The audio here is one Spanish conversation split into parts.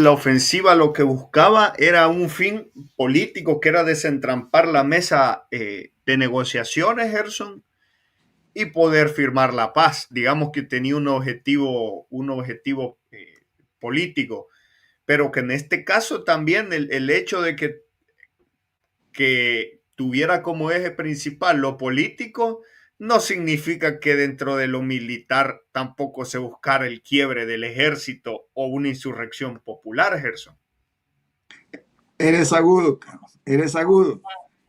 La ofensiva lo que buscaba era un fin político, que era desentrampar la mesa de negociaciones, Gerson, y poder firmar la paz. Digamos que tenía un objetivo político, pero que en este caso también el hecho de que tuviera como eje principal lo político, no significa que dentro de lo militar tampoco se buscara el quiebre del ejército o una insurrección popular, Gerson. Eres agudo, Carlos, eres agudo.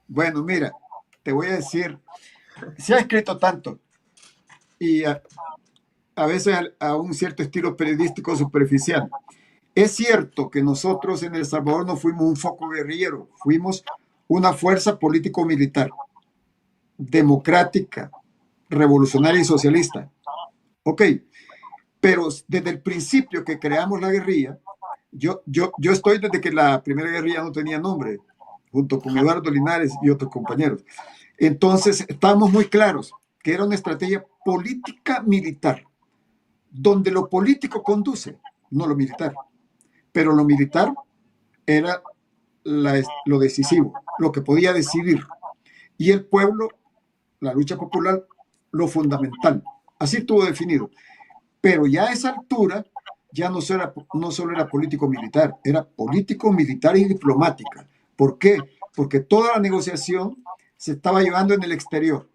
Bueno, mira, te voy a decir, se ha escrito tanto y a veces a un cierto estilo periodístico superficial. Es cierto que nosotros en El Salvador no fuimos un foco guerrillero, fuimos una fuerza político-militar, democrática, revolucionaria y socialista. Ok, pero desde el principio que creamos la guerrilla, yo estoy desde que la primera guerrilla no tenía nombre, junto con Eduardo Linares y otros compañeros. Entonces, estábamos muy claros que era una estrategia política militar, donde lo político conduce, no lo militar. Pero lo militar era lo decisivo, lo que podía decidir. Y el pueblo, la lucha popular, lo fundamental. Así estuvo definido. Pero ya a esa altura ya no solo era político militar, era político, militar y diplomática. ¿Por qué? Porque toda la negociación se estaba llevando en el exterior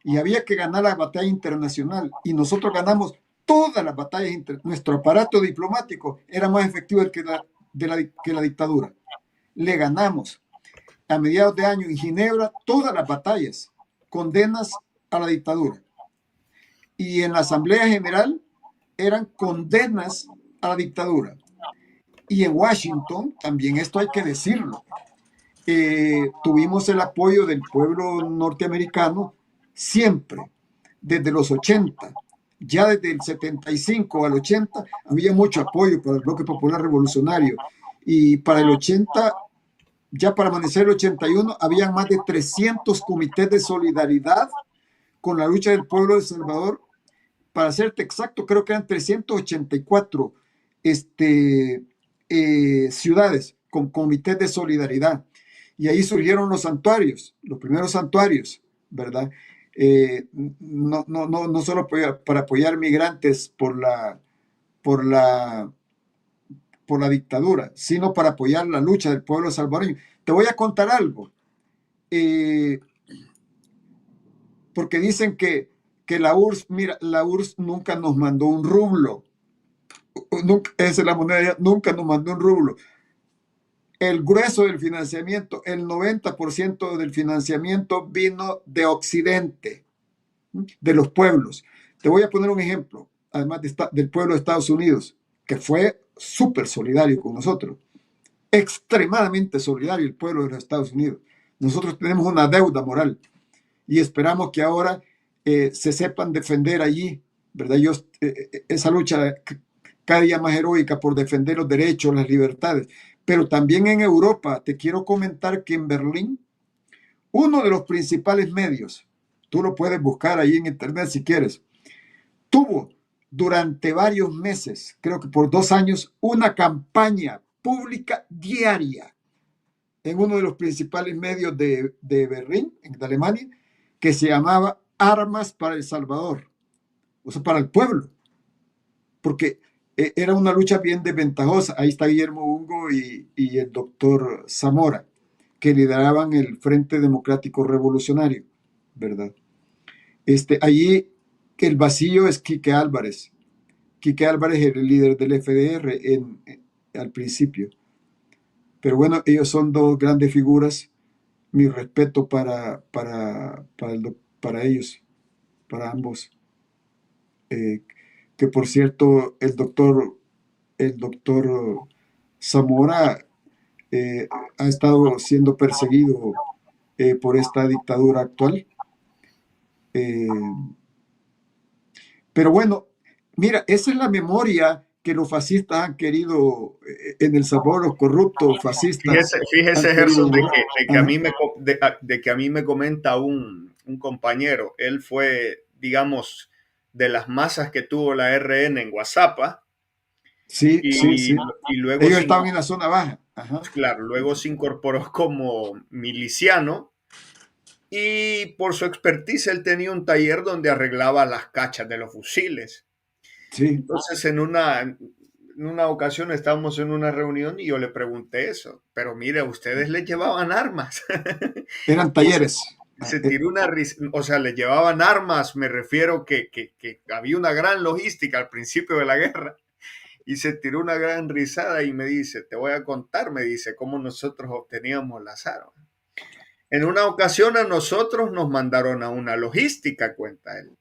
y había que ganar la batalla internacional y nosotros ganamos todas las batallas. Nuestro aparato diplomático era más efectivo que la dictadura. Le ganamos a mediados de año en Ginebra todas las batallas, condenas a la dictadura. Y en la Asamblea General eran condenas a la dictadura. Y en Washington, también esto hay que decirlo, tuvimos el apoyo del pueblo norteamericano siempre, desde los 80. Ya desde el 75 al 80 había mucho apoyo para el bloque popular revolucionario. Y para el 80, ya para amanecer el 81, había más de 300 comités de solidaridad con la lucha del pueblo de El Salvador. Para serte exacto, creo que eran 384 ciudades con comités de solidaridad. Y ahí surgieron los santuarios, los primeros santuarios, ¿verdad? No solo para apoyar migrantes por la, por la dictadura, sino para apoyar la lucha del pueblo salvadoreño. Te voy a contar algo, eh, porque dicen que la URSS, mira, la URSS nunca nos mandó un rublo, nunca, esa es la moneda, nunca nos mandó un rublo. El grueso del financiamiento, el 90% del financiamiento vino de Occidente, de los pueblos. Te voy a poner un ejemplo, además del pueblo de Estados Unidos, que fue súper solidario con nosotros, extremadamente solidario el pueblo de los Estados Unidos. Nosotros tenemos una deuda moral y esperamos que ahora se sepan defender allí, ¿verdad? Esa lucha cada día más heroica por defender los derechos, las libertades. Pero también en Europa, te quiero comentar que en Berlín, uno de los principales medios, tú lo puedes buscar ahí en internet si quieres, tuvo durante varios meses, creo que por 2 años, una campaña pública diaria en uno de los principales medios de Berlín, de Alemania, que se llamaba Armas para El Salvador, o sea, para el pueblo, porque era una lucha bien desventajosa. Ahí está Guillermo Ungo y el doctor Zamora, que lideraban el Frente Democrático Revolucionario, ¿verdad? Allí el vacío es Quique Álvarez. Quique Álvarez era el líder del FDR al principio. Pero bueno, ellos son dos grandes figuras. Mi respeto para ellos, para ambos. Eh, que por cierto, el doctor Zamora ha estado siendo perseguido por esta dictadura actual. Eh, pero bueno, mira, esa es la memoria que los fascistas han querido en El Salvador, los corruptos fascistas han Fíjese querido Gerson, borrar. Ajá. de que a mí me comenta un compañero, él fue, digamos, de las masas que tuvo la RN en WhatsApp, Sí, sí, y, sí. y luego, Ellos estaban en la zona baja. Ajá. claro, luego se incorporó como miliciano y por su expertise él tenía un taller donde arreglaba las cachas de los fusiles. Sí, Entonces, en una ocasión estábamos en una reunión y yo le pregunté eso, pero mire, ustedes les llevaban armas. eran Y talleres. se tiró una risa, o sea, les llevaban armas, me refiero que había una gran logística al principio de la guerra y se tiró una gran risada y me dice, te voy a contar, me dice, cómo nosotros obteníamos las armas. En una ocasión a nosotros nos mandaron a una logística, cuenta él,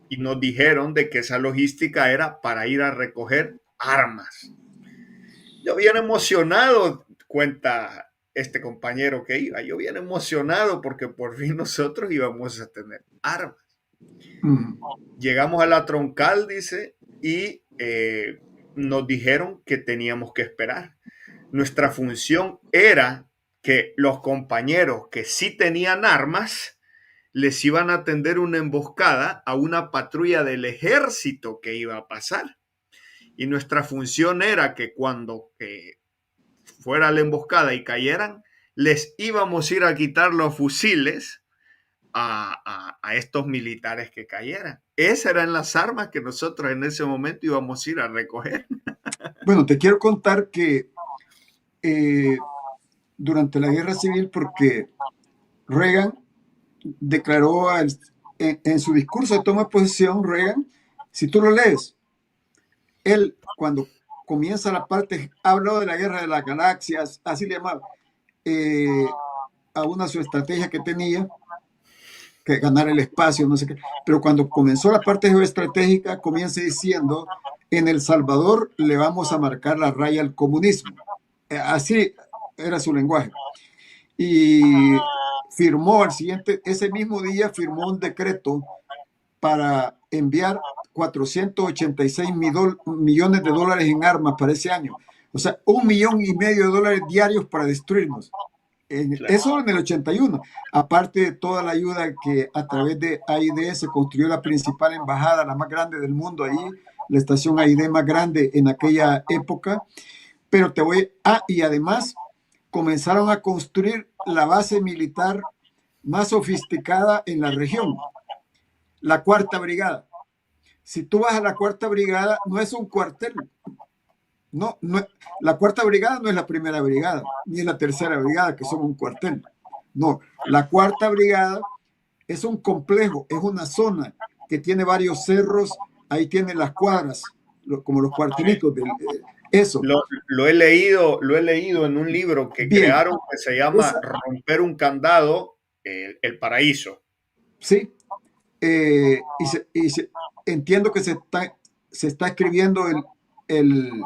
y nos dijeron de que esa logística era para ir a recoger armas. Yo bien emocionado, cuenta este compañero que iba, yo bien emocionado porque por fin nosotros íbamos a tener armas. Mm. Llegamos a la troncal, dice, y nos dijeron que teníamos que esperar. Nuestra función era que los compañeros que sí tenían armas les iban a tender una emboscada a una patrulla del ejército que iba a pasar. Y nuestra función era que cuando fuera la emboscada y cayeran, les íbamos a ir a quitar los fusiles a estos militares que cayeran. Esas eran las armas que nosotros en ese momento íbamos a ir a recoger. Bueno, te quiero contar que eh, durante la guerra civil, porque Reagan declaró en su discurso de toma de posesión, Reagan, si tú lo lees, él cuando comienza la parte, habló de la guerra de las galaxias, así le llamaba, eh, a una su estrategia que tenía, que ganar el espacio, no sé qué, pero cuando comenzó la parte geoestratégica, comienza diciendo, en El Salvador le vamos a marcar la raya al comunismo. Así era su lenguaje. Y firmó al siguiente, ese mismo día firmó un decreto para enviar 486 millones de dólares en armas para ese año. O sea, 1,5 millones de dólares diarios para destruirnos. Claro. Eso en el 81. Aparte de toda la ayuda que a través de AID se construyó la principal embajada, la más grande del mundo ahí, la estación AID más grande en aquella época. Pero y además comenzaron a construir la base militar más sofisticada en la región, la Cuarta Brigada. Si tú vas a la Cuarta Brigada, no es un cuartel. No, no, la Cuarta Brigada no es la Primera Brigada, ni es la Tercera Brigada, que son un cuartel. No, la Cuarta Brigada es un complejo, es una zona que tiene varios cerros, ahí tiene las cuadras, como los cuartelitos del eso. Lo he leído en un libro que Bien, crearon que se llama esa, Romper un candado, el paraíso. sí, entiendo que se está escribiendo el,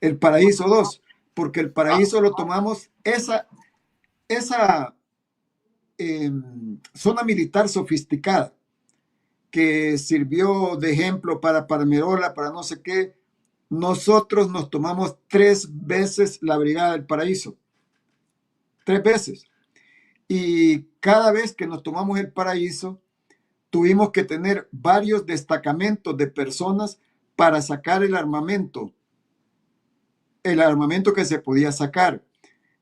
el Paraíso 2 porque el Ah, Paraíso lo tomamos, esa zona militar sofisticada que sirvió de ejemplo para Palmerola, para no sé qué, nosotros nos tomamos 3 veces la Brigada del Paraíso, 3 veces. Y cada vez que nos tomamos el Paraíso, tuvimos que tener varios destacamentos de personas para sacar el armamento que se podía sacar,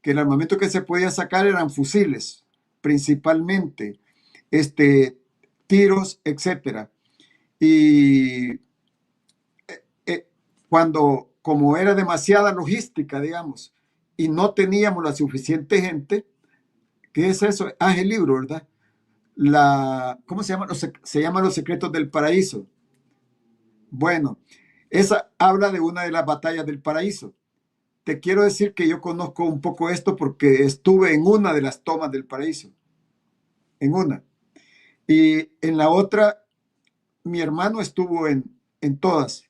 que el armamento que se podía sacar eran fusiles, principalmente, tiros, etcétera. Y como era demasiada logística, digamos, y no teníamos la suficiente gente, ¿qué es eso? Ah, es el libro, ¿verdad? ¿Cómo se llama? Se llama Los Secretos del Paraíso. Bueno, esa habla de una de las batallas del paraíso. Te quiero decir que yo conozco un poco esto porque estuve en una de las tomas del paraíso, en una. Y en la otra, mi hermano estuvo en todas.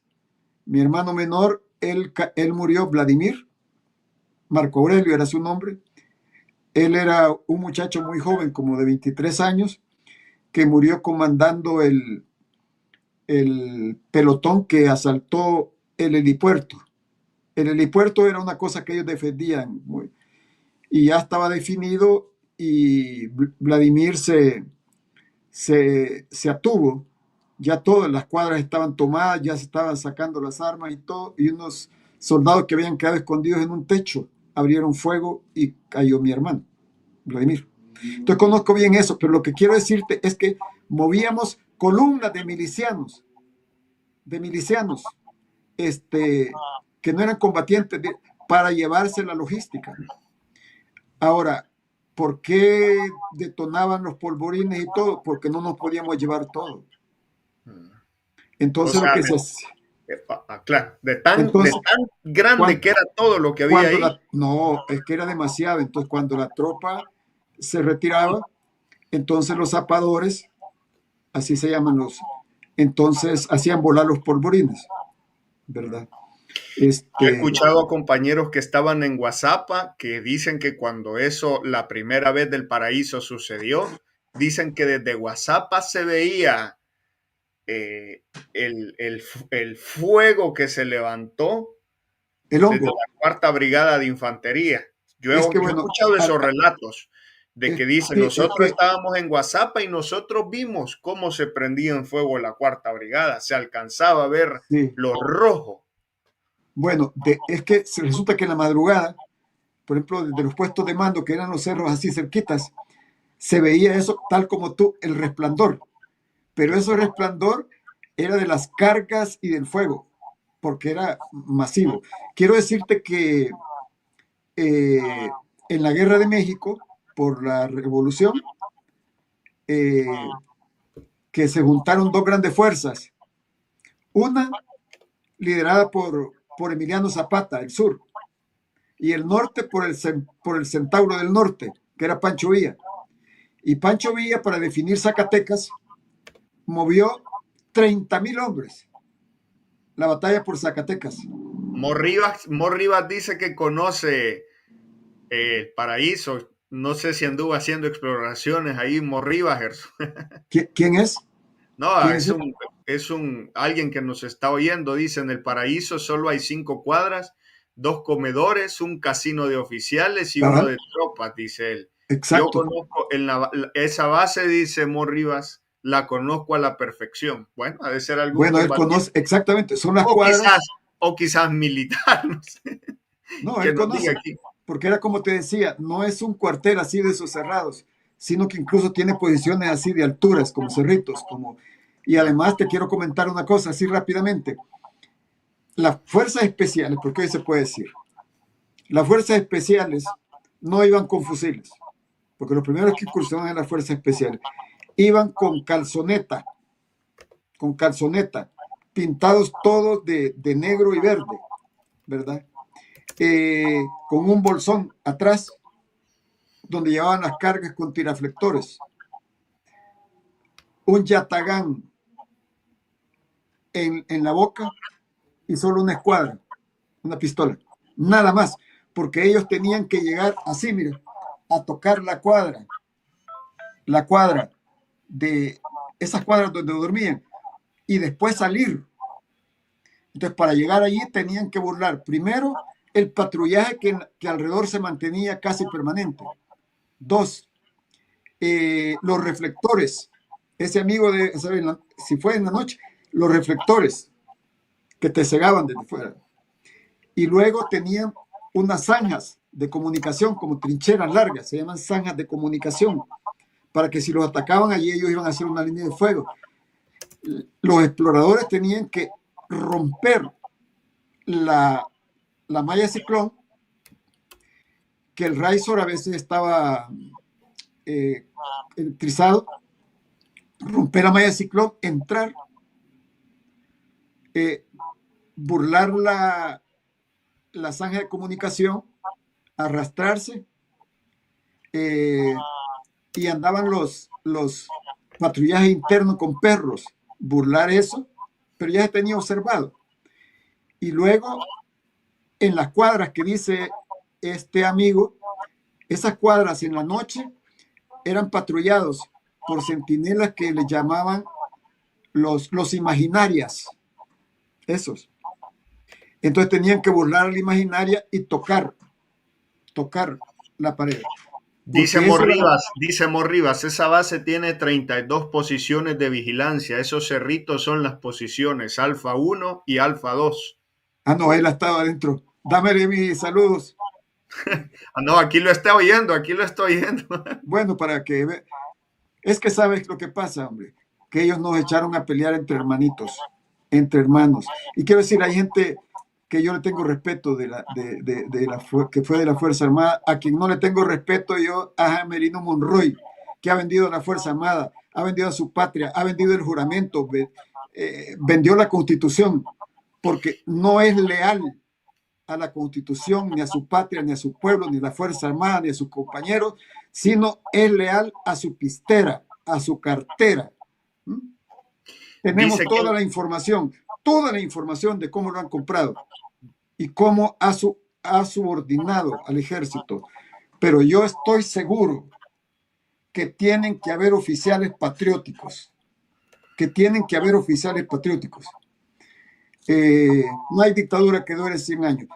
Mi hermano menor, él murió, Vladimir, Marco Aurelio era su nombre. Él era un muchacho muy joven, como de 23 años, que murió comandando el pelotón que asaltó el helipuerto. El helipuerto era una cosa que ellos defendían y ya estaba definido y Vladimir se atuvo ya todas las cuadras estaban tomadas, ya se estaban sacando las armas y todo, y unos soldados que habían quedado escondidos en un techo abrieron fuego y cayó mi hermano, Vladimir. Entonces conozco bien eso, pero lo que quiero decirte es que movíamos columnas de milicianos, que no eran combatientes, para llevarse la logística. Ahora, ¿por qué detonaban los polvorines y todo? Porque no nos podíamos llevar todo. O Entonces lo sea, que se claro, de entonces tan grande cuando, que era todo lo que había ahí. no, es que era demasiado. Entonces cuando la tropa se retiraba, entonces los zapadores, así se llaman entonces hacían volar los polvorines, ¿verdad? He escuchado a compañeros que estaban en Guazapa que dicen que cuando eso, la primera vez del paraíso sucedió, dicen que desde Guazapa se veía eh, el fuego que se levantó El desde hongo. la cuarta brigada de infantería. Es que Yo he bueno, escuchado esos relatos de que dicen, sí, es nosotros que estábamos en Guazapa y nosotros vimos cómo se prendía en fuego la cuarta brigada, se alcanzaba a ver sí. lo rojo. Bueno, es que resulta que en la madrugada, por ejemplo, desde los puestos de mando, que eran los cerros así cerquitas, se veía eso tal como tú, el resplandor. Pero ese resplandor era de las cargas y del fuego, porque era masivo. Quiero decirte que en la Guerra de México, por la Revolución, eh, que se juntaron dos grandes fuerzas. Una liderada por Emiliano Zapata, el sur, y el norte por el Centauro del Norte, que era Pancho Villa. Y Pancho Villa, para definir Zacatecas, movió 30,000 hombres. La batalla por Zacatecas. Mor Rivas dice que conoce el paraíso. No sé si anduvo haciendo exploraciones ahí, Mor Rivas. ¿Quién es? No, ¿Quién es él? es un alguien que nos está oyendo. Dice, en el paraíso solo hay 5 cuadras, 2 comedores, un casino de oficiales y uno Cabal, de tropas, dice él. Yo exacto. conozco esa base, dice Mor Rivas, la conozco a la perfección. Bueno, ha de ser algún Bueno, él combatiente conoce, exactamente, son las o quizás, cuadras. o quizás militar, no sé, No, que él nos diga conoce, aquí. porque era como te decía, no es un cuartel así de esos cerrados, sino que incluso tiene posiciones así de alturas, como cerritos, como... Y además te quiero comentar una cosa así rápidamente. Las fuerzas especiales, porque hoy se puede decir, las fuerzas especiales no iban con fusiles, porque los primeros que incursionaban en las fuerzas especiales iban con calzoneta, pintados todos de negro y verde, ¿verdad? Con un bolsón atrás donde llevaban las cargas con tiraflectores, un yatagán en la boca y solo una escuadra, una pistola, nada más, porque ellos tenían que llegar así, mira, a tocar la cuadra de esas cuadras donde dormían y después salir. Entonces, para llegar allí tenían que burlar primero el patrullaje que alrededor se mantenía casi permanente. Dos, los reflectores. Ese amigo de, ¿saben? Si fue en la noche, los reflectores que te cegaban desde fuera. Y luego tenían unas zanjas de comunicación, como trincheras largas, se llaman zanjas de comunicación, para que si los atacaban allí ellos iban a hacer una línea de fuego. Los exploradores tenían que romper la malla ciclón, que el Razor a veces estaba electrizado, romper la malla ciclón, entrar, eh, burlar la zanja de comunicación, arrastrarse, y andaban los patrullajes internos con perros, burlar eso, pero ya se tenía observado. Y luego, en las cuadras que dice este amigo, esas cuadras en la noche eran patrullados por centinelas que le llamaban los imaginarias, esos. Entonces tenían que burlar a la imaginaria y tocar la pared. porque eso era, Dice Morribas, esa base tiene 32 posiciones de vigilancia. Esos cerritos son las posiciones Alfa 1 y Alfa 2. ah, no, él estaba adentro. Dámele mis saludos. Ah, no, aquí lo está oyendo, aquí lo estoy oyendo. Bueno, para que es que sabes lo que pasa, hombre, que ellos nos echaron a pelear entre hermanitos, entre hermanos. Y quiero decir, hay gente que yo le tengo respeto que fue de la Fuerza Armada, a quien no le tengo respeto yo, a Merino Monroy, que ha vendido a la Fuerza Armada, ha vendido a su patria, ha vendido el juramento, vendió la Constitución, porque no es leal a la Constitución, ni a su patria, ni a su pueblo, ni a la Fuerza Armada, ni a sus compañeros, sino es leal a su pistera, a su cartera. ¿Mm? Tenemos Dice que toda la información de cómo lo han comprado y cómo ha subordinado al ejército. Pero yo estoy seguro que tienen que haber oficiales patrióticos, que tienen que haber oficiales patrióticos. No hay dictadura que dure 100 años.